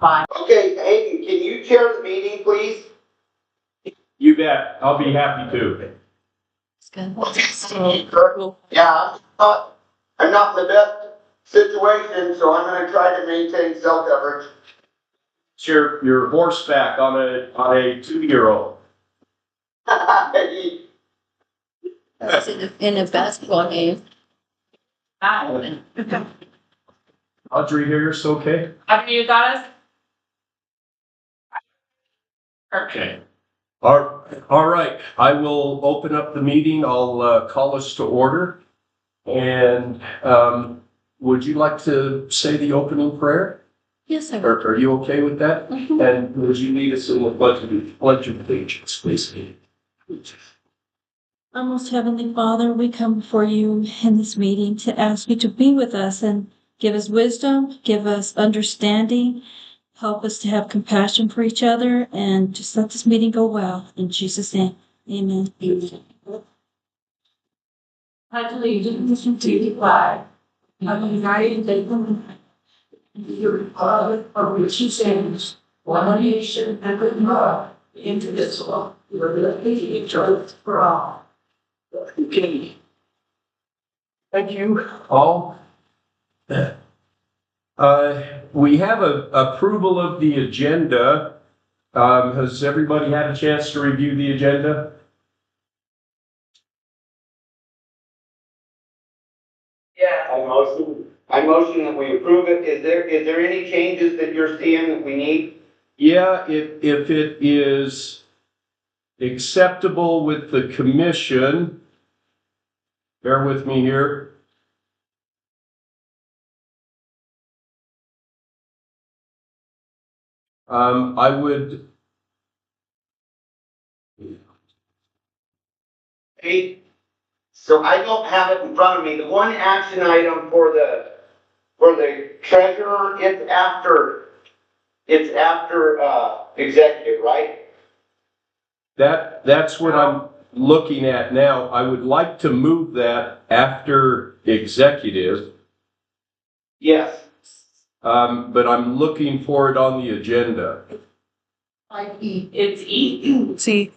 Fine. Okay, Hayden, can you chair the meeting, please? You bet. I'll be happy to. It's good. Yeah, I'm not in the best situation, so I'm gonna try to maintain cell coverage. It's your horseback on a 2-year-old. That's in a basketball game. Audrey Harris, okay? After you got us? Okay. All right. I will open up the meeting. I'll call us to order. And would you like to say the opening prayer? Yes, I will. Are you okay with that? Mhm. And would you lead us in the pledge of allegiance, please? Our most heavenly Father, we come before you in this meeting to ask you to be with us and give us wisdom, give us understanding, help us to have compassion for each other, and just let this meeting go well. In Jesus' name, amen. Pledge allegiance to the flag of the United States of America and to the republic for which it stands, one nation under God, indivisible, with liberty and justice for all. Okay. Thank you all. We have a approval of the agenda. Has everybody had a chance to review the agenda? Yeah. I motion that we approve it. Is there any changes that you're seeing that we need? Yeah, if it is acceptable with the commission, bear with me here. I would. Hey, so I don't have it in front of me. The one action item for the treasurer, it's after executive, right? That's what I'm looking at now. I would like to move that after executive, Yes. but I'm looking for it on the agenda. It's E. See,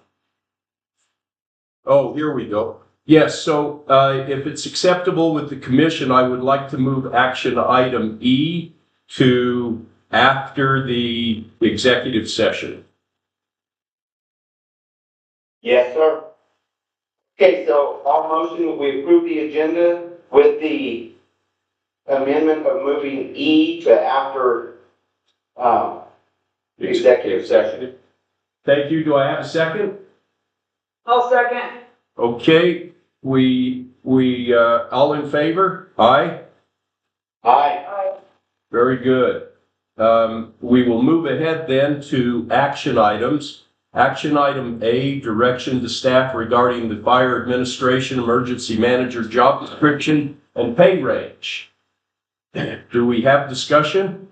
Oh, here we go. Yes, so if it's acceptable with the commission, I would like to move action item E to after the executive session. Yes, sir. Okay, so I'll motion that we approve the agenda with the amendment of moving E to after executive session. Thank you. Do I have a second? I'll second. Okay, we all in favor? Aye? Aye. Very good. We will move ahead then to action items. Action item A, direction to staff regarding the fire administration emergency manager job description and pay range. Do we have discussion?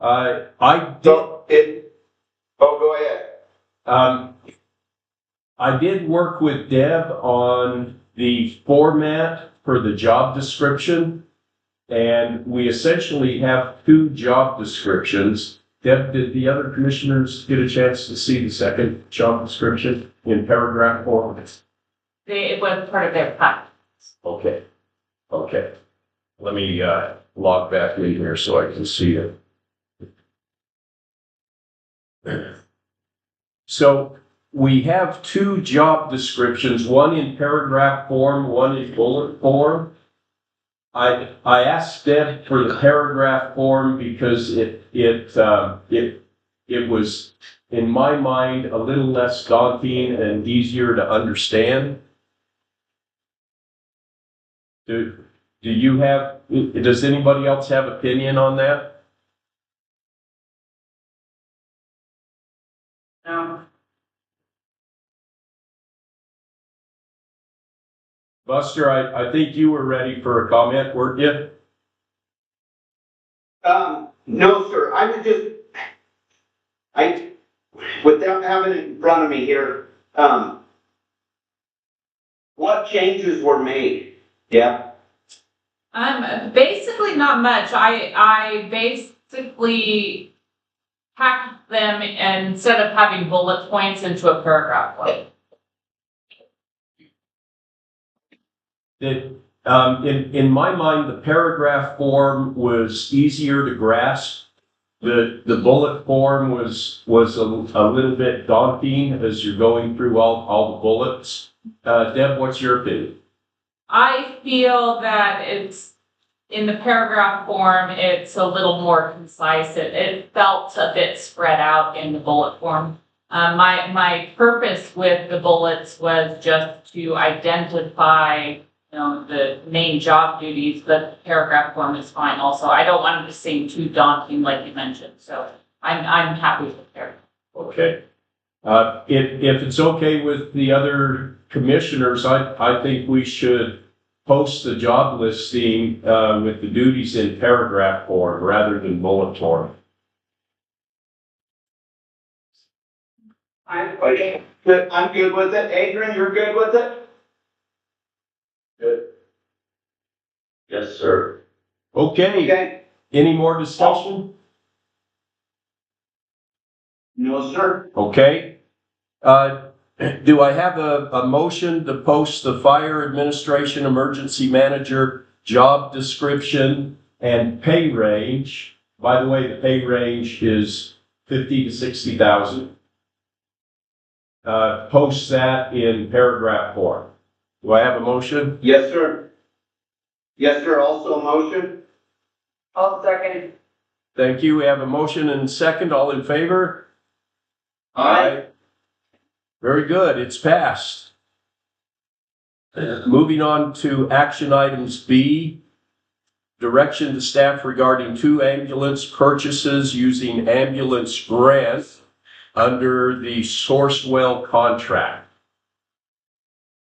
I did. Go ahead. I did work with Deb on the format for the job description, and we essentially have 2 job descriptions. Deb, did the other commissioners get a chance to see the second job description in paragraph 4? It was part of their pack. Okay. Let me log back in here so I can see it. So we have 2 job descriptions, one in paragraph form, one in bullet form. I asked Deb for the paragraph form because it was, in my mind, a little less daunting and easier to understand. Does anybody else have opinion on that? No. Buster, I think you were ready for a comment, weren't you? No, sir. Without having it in front of me here, what changes were made? Yeah. Basically not much. I basically packed them and instead of having bullet points into a paragraph form. In my mind, the paragraph form was easier to grasp. The bullet form was a little bit daunting as you're going through all the bullets. Deb, what's your opinion? I feel that it's in the paragraph form, it's a little more concise. It felt a bit spread out in the bullet form. My purpose with the bullets was just to identify, the main job duties, but the paragraph form is fine also. I don't want it to seem too daunting like you mentioned, so I'm happy with the paragraph. Okay. If it's okay with the other commissioners, I think we should post the job listing with the duties in paragraph form rather than bullet form. I'm good with it. Adrian, you're good with it? Good. Yes, sir. Okay. Okay. Any more discussion? No, sir. Okay. Do I have a motion to post the fire administration emergency manager job description and pay range? By the way, the pay range is 50 to 60,000. Post that in paragraph form. Do I have a motion? Yes, sir. Yes, sir. Also a motion? I'll second. Thank you. We have a motion and a second. All in favor? Aye. Very good. It's passed. Moving on to action items B. Direction to staff regarding 2 ambulance purchases using ambulance grant under the Sourcewell contract.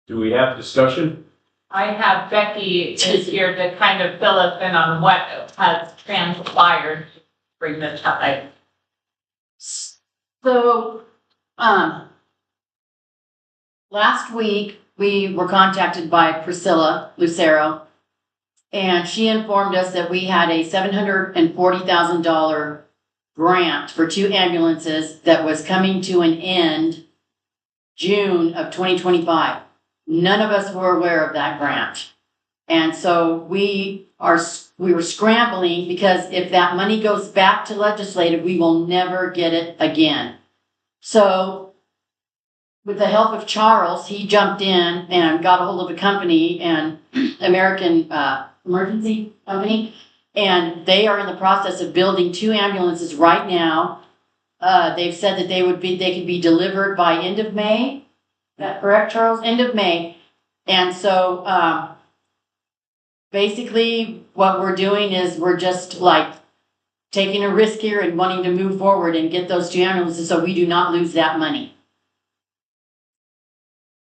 Do we have discussion? I have Becky is here to kind of fill us in on what has transpired to bring this up. So, last week, we were contacted by Priscilla Lucero, and she informed us that we had a $740,000 grant for 2 ambulances that was coming to an end June of 2025. None of us were aware of that grant. And so we were scrambling because if that money goes back to legislative, we will never get it again. So with the help of Charles, he jumped in and got a hold of a company, and American Emergency Company, and they are in the process of building 2 ambulances right now. They've said that they could be delivered by end of May. Is that correct, Charles? End of May. And so basically what we're doing is we're just like taking a risk here and wanting to move forward and get those 2 ambulances so we do not lose that money.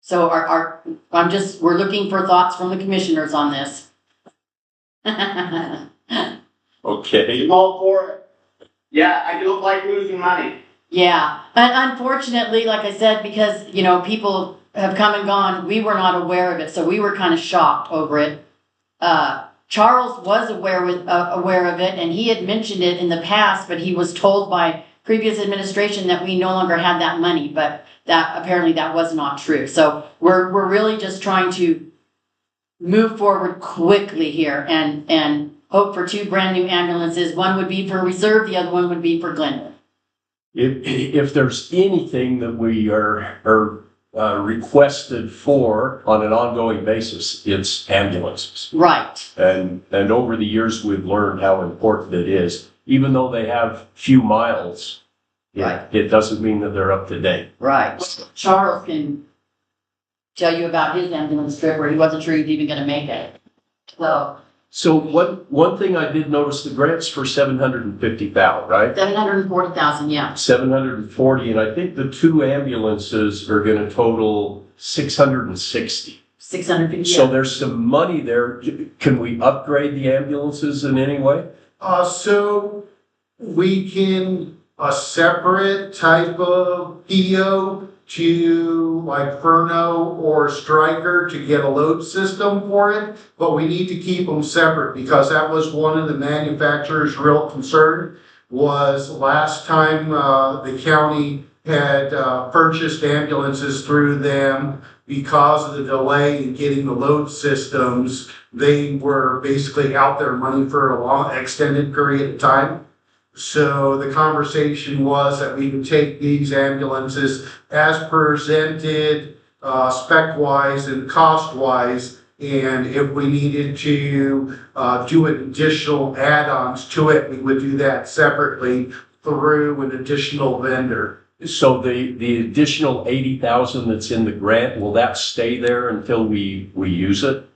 So we're looking for thoughts from the commissioners on this. Okay. I'm all for it. Yeah, I don't like losing money. Yeah, and unfortunately, like I said, because, people have come and gone, we were not aware of it, so we were kind of shocked over it. Charles was aware of it, and he had mentioned it in the past, but he was told by previous administration that we no longer had that money, but apparently that was not true. So we're really just trying to move forward quickly here and hope for 2 brand new ambulances. One would be for reserve, the other one would be for Glenwood. If there's anything that we are requested for on an ongoing basis, it's ambulances. Right. And over the years, we've learned how important it is. Even though they have few miles, Right. it doesn't mean that they're up to date. Right. Charles can tell you about his ambulance trip where he wasn't sure he was even going to make it. So one thing I did notice, the grant's for $750,000, right? 740,000, yeah. 740, and I think the 2 ambulances are going to total 660. 650. So there's some money there. Can we upgrade the ambulances in any way? So we can, a separate type of PO to like Furno or Stryker to get a load system for it, but we need to keep them separate because that was one of the manufacturer's real concern was last time, the county had, purchased ambulances through them because of the delay in getting the load systems. They were basically out their money for a long, extended period of time. So the conversation was that we would take these ambulances as presented, spec-wise and cost-wise, and if we needed to do additional add-ons to it, we would do that separately through an additional vendor. So the additional 80,000 that's in the grant, will that stay there until we use it?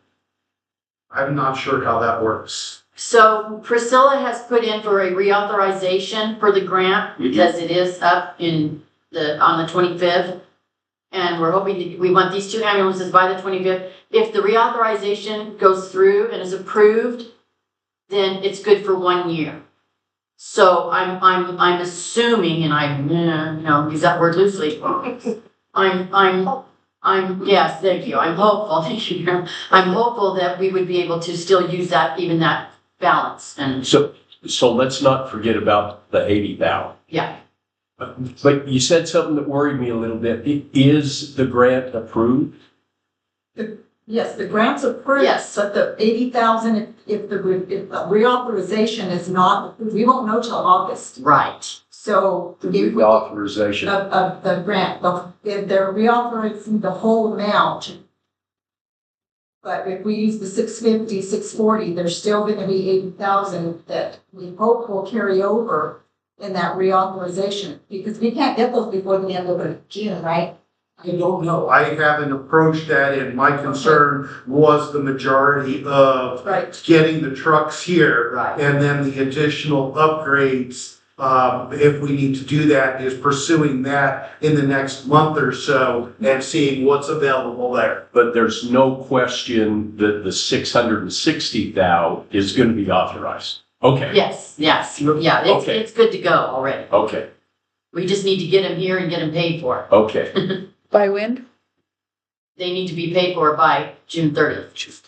I'm not sure how that works. So Priscilla has put in for a reauthorization for the grant because it is up on the 25th. And we're hoping we want these 2 ambulances by the 25th. If the reauthorization goes through and is approved, then it's good for 1 year. So I'm assuming, and I use that word loosely. Yes, thank you. I'm hopeful. Thank you. I'm hopeful that we would be able to still use that, even that balance. And So let's not forget about the 80,000. yeah, But you said something that worried me a little bit. Is the grant approved? Yes, the grant's approved. Yes. But the 80,000, if the reauthorization is not approved, we won't know till August. right. So if Authorization. of the grant, if they're reauthorizing the whole amount. But if we use the 650, 640, there's still gonna be 80,000 that we hope will carry over in that reauthorization, because we can't get those before the end of June, right? I don't know. I haven't approached that, and my concern was the majority of Right. getting the trucks here. Right. And then the additional upgrades, if we need to do that, is pursuing that in the next month or so and seeing what's available there. But there's no question that the 660,000 is going to be authorized. Okay. Yes, yeah, Okay. it's good to go already. Okay. We just need to get them here and get them paid for. Okay. By when? They need to be paid for by June 30th.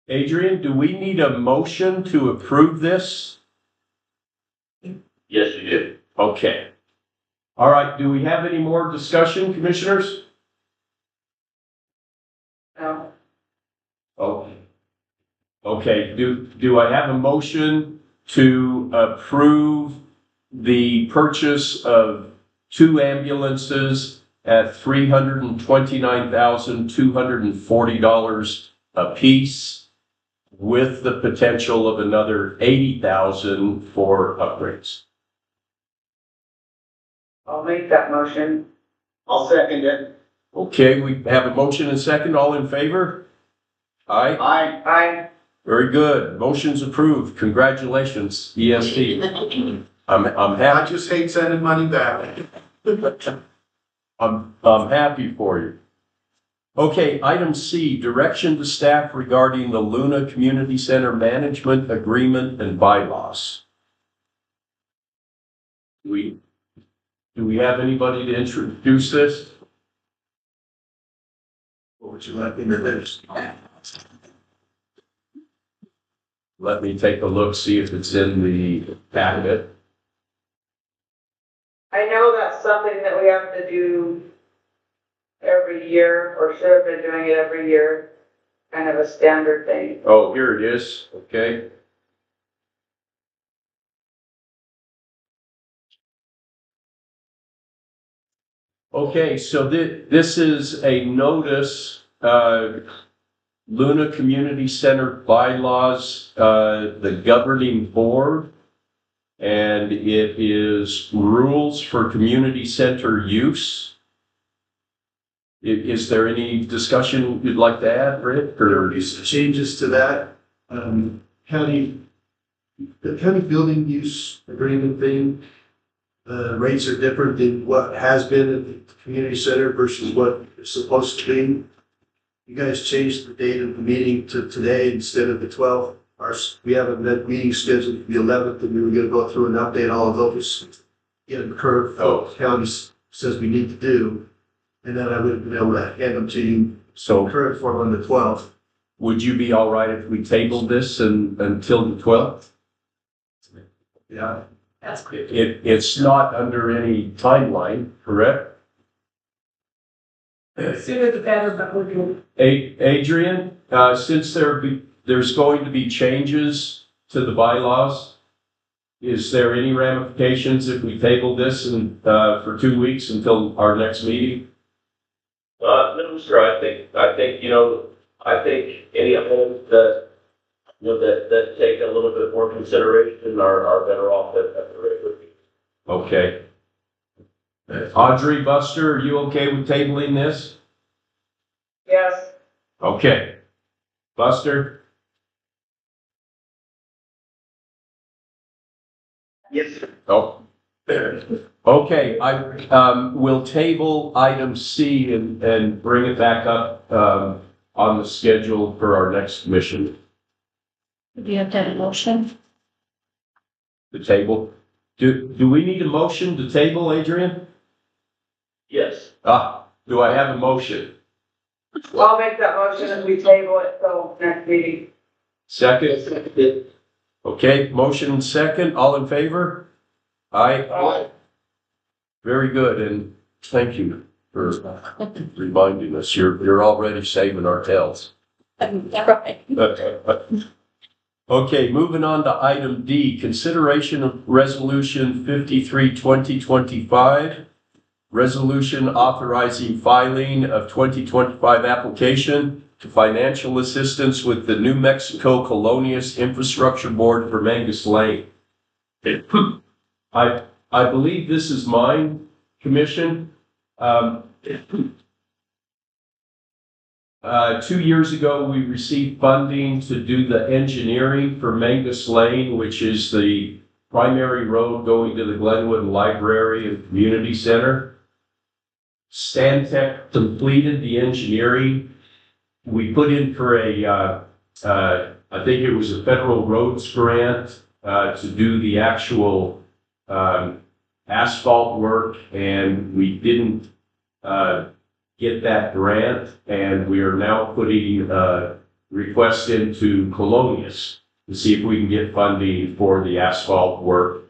Adrian, do we need a motion to approve this? Yes, you do. Okay. All right, do we have any more discussion, commissioners? No. Oh. Okay, do I have a motion to approve the purchase of 2 ambulances at $329,240 apiece, with the potential of another 80,000 for upgrades? I'll make that motion. I'll second it. Okay, we have a motion and second. All in favor? Aye. Aye. Aye. Very good. Motion's approved. Congratulations, EST. I'm I happy. just hate sending money back. I'm happy for you. Okay, item C, direction to staff regarding the Luna Community Center Management Agreement and Bylaws. Do we have anybody to introduce this? What would you like me to do? Let me take a look, see if it's in the packet. I know that's something that we have to do every year, or should have been doing it every year, kind of a standard thing. Oh, here it is. Okay. Okay, so this is a notice, Luna Community Center bylaws, the governing board, and it is rules for community center use. Is there any discussion you'd like to add, Rick? Or Changes to that, the county building use agreement thing, rates are different than what has been at the community center versus what it's supposed to be. You guys changed the date of the meeting to today instead of the 12th. we have a meeting scheduled for the 11th, and we were gonna go through and update all of those. Get them current, county says we need to do, and then I would have been able to hand them to you, So current form on the 12th. would you be all right if we tabled this until the 12th? Yeah, That's good. It's not under any timeline, correct? Sooner the better, but we're good. Adrian, since there's going to be changes to the bylaws, is there any ramifications if we table this for 2 weeks until our next meeting? No, sir, I think, I think any of them that, that take a little bit more consideration are better off at the regular meeting. Okay. Audrey, Buster, are you okay with tabling this? Yes, Okay. Buster? Yes, sir. Oh. Okay, I will table item C and bring it back up on the schedule for our next mission. Do you have to have a motion? The table. Do we need a motion to table, Adrian? Yes. Do I have a motion? I'll make that motion and we table it till next meeting. Second? Okay, motion and second, all in favor? Aye. Very good, and thank you for reminding us. You're already saving our tails. Right. Okay, moving on to item D, consideration of resolution 53, 2025. Resolution authorizing filing of 2025 application to financial assistance with the New Mexico Colonias Infrastructure Board for Mangus Lane. I believe this is mine, Commission. 2 years ago, we received funding to do the engineering for Mangus Lane, which is the primary road going to the Glenwood Library and Community Center. Stantec completed the engineering. We put in for I think it was a federal roads grant to do the actual asphalt work, and we didn't get that grant, and we are now putting a request into Colonias to see if we can get funding for the asphalt work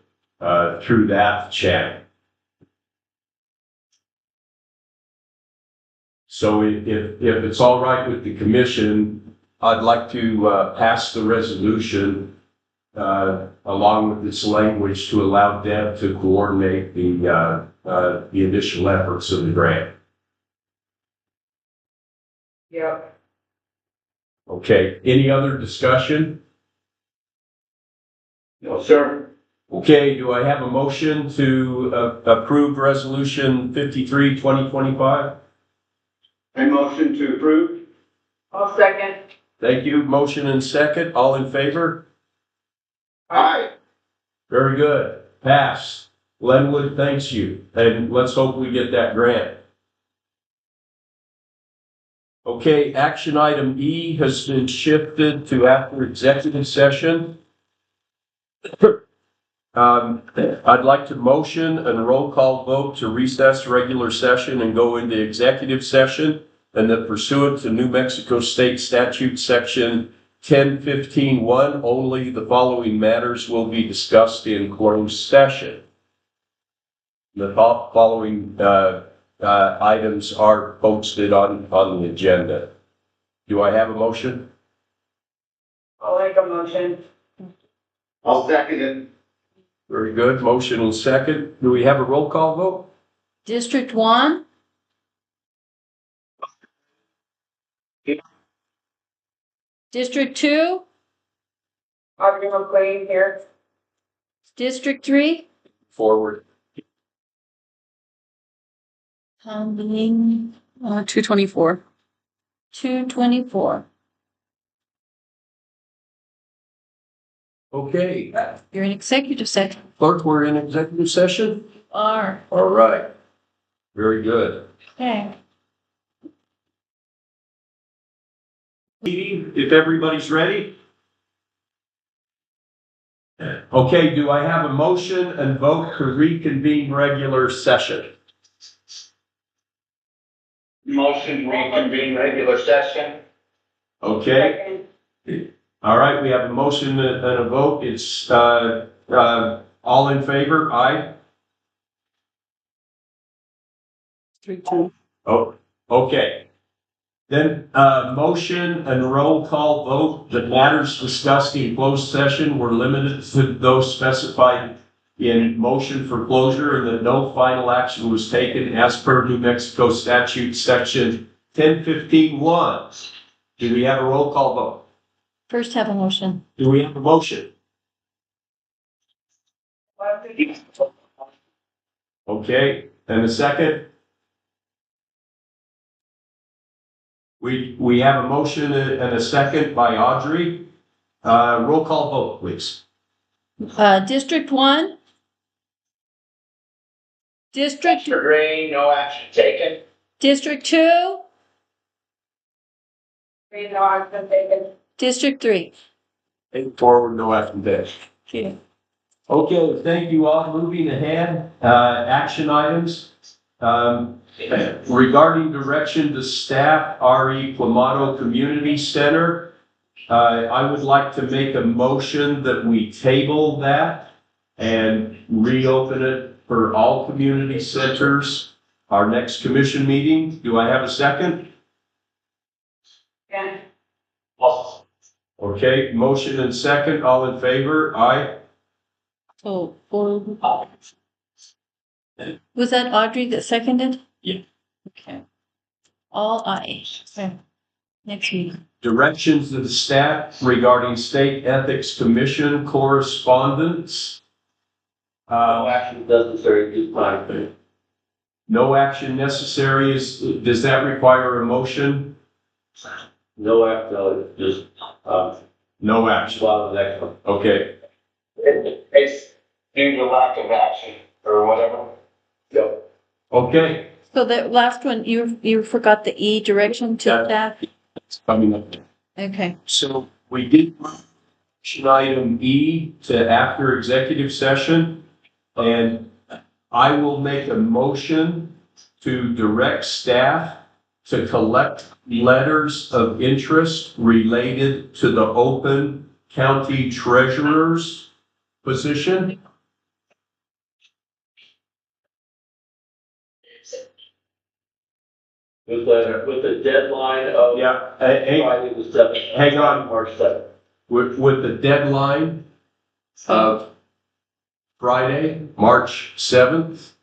through that channel. So if it's all right with the commission, I'd like to pass the resolution along with this language to allow Deb to coordinate the initial efforts of the grant. Yep. Okay, any other discussion? No, sir. Okay, do I have a motion to approve resolution 53, 2025? A motion to approve? I'll second. Thank you. Motion and second. All in favor? Aye. Very good. Pass. Glenwood thanks you. And let's hope we get that grant. Okay, action item E has been shifted to after executive session. I'd like to motion and roll call vote to recess regular session and go into executive session, and that pursuant to New Mexico State Statute Section 1015-1, only the following matters will be discussed in closed session. The following items are posted on the agenda. Do I have a motion? I'll make a motion. I'll second it. Very good. Motion and second. Do we have a roll call vote? District 1? District 2? Audrey McLean here. District 3? Forward. Being 224. 224. Okay. You're in executive session. Clerk, we're in executive session? Are. All right. Very good. Okay. Meeting, if everybody's ready. Okay, do I have a motion and vote to reconvene regular session? Motion reconvene regular session. Okay, all right, we have a motion and a vote. It's, all in favor? Aye? 3-2. Oh, okay. Then, motion and roll call vote. The matters discussed in closed session were limited to those specified in motion for closure, and that no final action was taken as per New Mexico statute section 1015-1. Do we have a roll call vote? First have a motion. Do we have a motion? Okay, and a second? We have a motion and a second by Audrey. Roll call vote, please. District 1? District, Mr. Green, no action taken. District 2? No, I've been taken. District 3? Take forward, no action taken. Okay. Okay, thank you all. Moving ahead, action items. Regarding direction to staff, RE Clamato Community Center, I would like to make a motion that we table that and reopen it for all community centers, our next commission meeting. Do I have a second? Yeah. Okay, motion and second, all in favor? Aye. Oh, was that Audrey that seconded? Yeah. Okay. All aye. Okay. Next meeting. Directions to the staff regarding State Ethics Commission correspondence. No action necessary at this time. No action necessary. Does that require a motion? No action, no, just, No action. swallow the next one. Okay. It's due to lack of action or whatever. Yep. Okay. So the last one, you forgot the E, direction to Yeah. staff? It's coming up. Okay. So we did move action item E to after executive session. And I will make a motion to direct staff to collect letters of interest related to the open county treasurer's position. With the deadline of Yeah, hey, Friday the 7th. Hang on. March 7th. with the deadline of Friday, March 7th.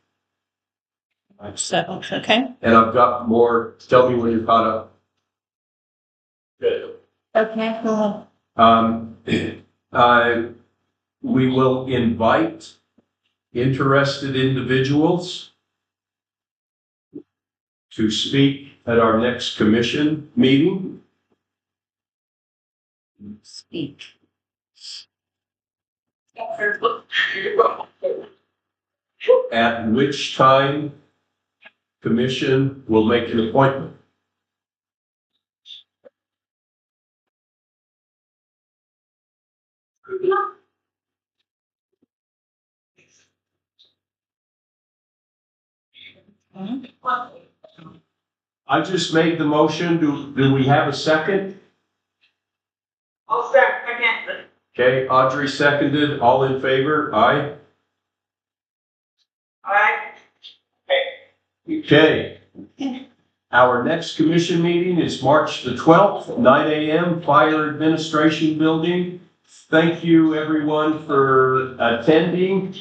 So, okay. And I've got more. Tell me when you're caught up. Good. Okay, go We will invite interested individuals to speak at our next commission meeting. Speak. At which time commission will make an appointment. I just made the motion. Do we have a second? I'll second. Okay, Audrey seconded. All in favor? Aye. Alright. Okay. Our next commission meeting is March the 12th, 9 a.m., Fire Administration Building. Thank you, everyone, for attending.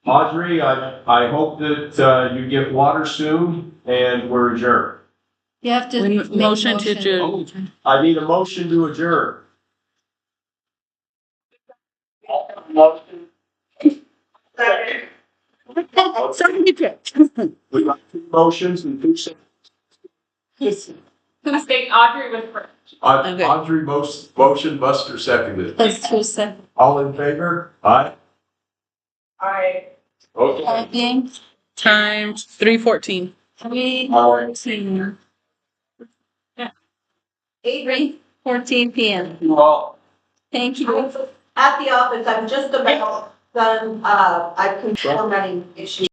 Audrey, I hope that you get water soon, and we're adjourned. You have to make a Motion to adjourn. I need a motion to adjourn. Second. Somebody picked. We got 2 motions and 2 seconds. I think Audrey was first. Okay. Audrey motion, Buster seconded. Let's do second. All in favor? Aye. Alright. Okay. Game, Times 3:14. 3:14. Yeah. 3:14 PM. You all. Thank you. At the office, I'm just about done, I've controlled many issues.